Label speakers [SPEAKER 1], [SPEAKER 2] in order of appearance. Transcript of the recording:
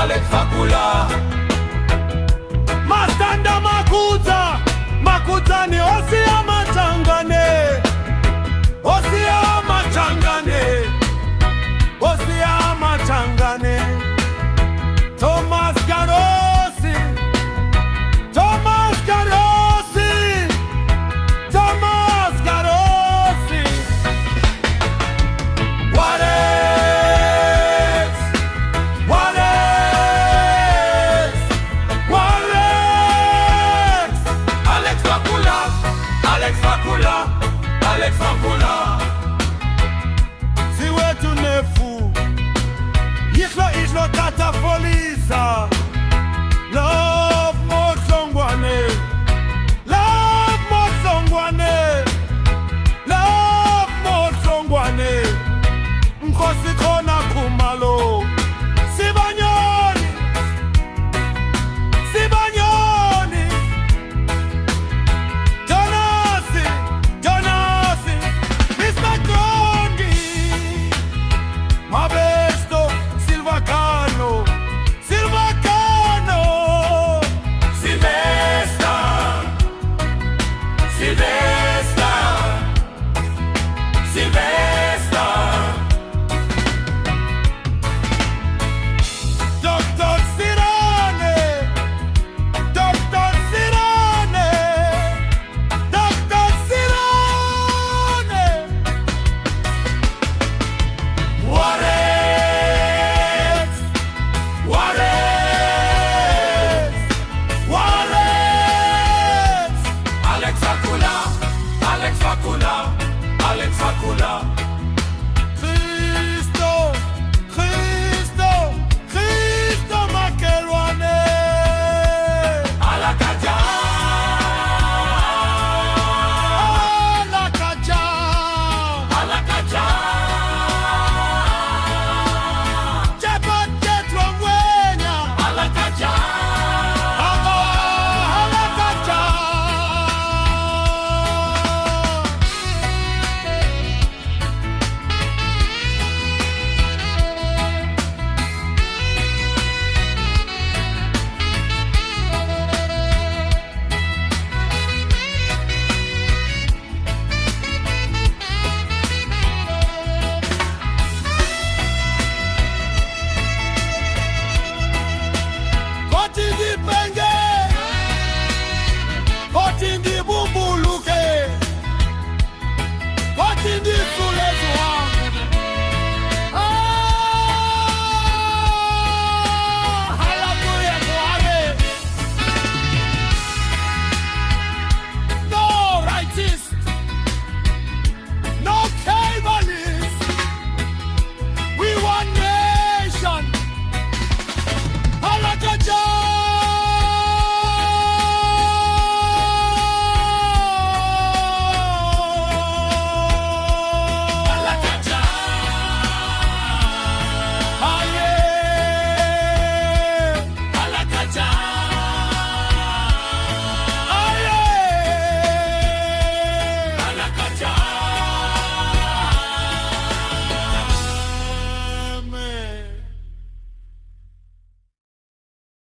[SPEAKER 1] Halakatja.
[SPEAKER 2] Mastanda makuta ni osia machangane, osia machangane, osia machangane. Thomas Garosi, Thomas Garosi, Thomas Garosi. What else? What else? What else?
[SPEAKER 1] Halakatja, Halakatja, Halakatja.
[SPEAKER 2] Si wetu nefu, ishlo tata folisa. Love motsongwane, love motsongwane, love motsongwane. Mkosi kona kumalo, sibanyoni, sibanyoni. Jonasi, Jonasi, Mr. Gondi, Mabesto, Silvacano, Silvacano.
[SPEAKER 1] Sylvester, Sylvester.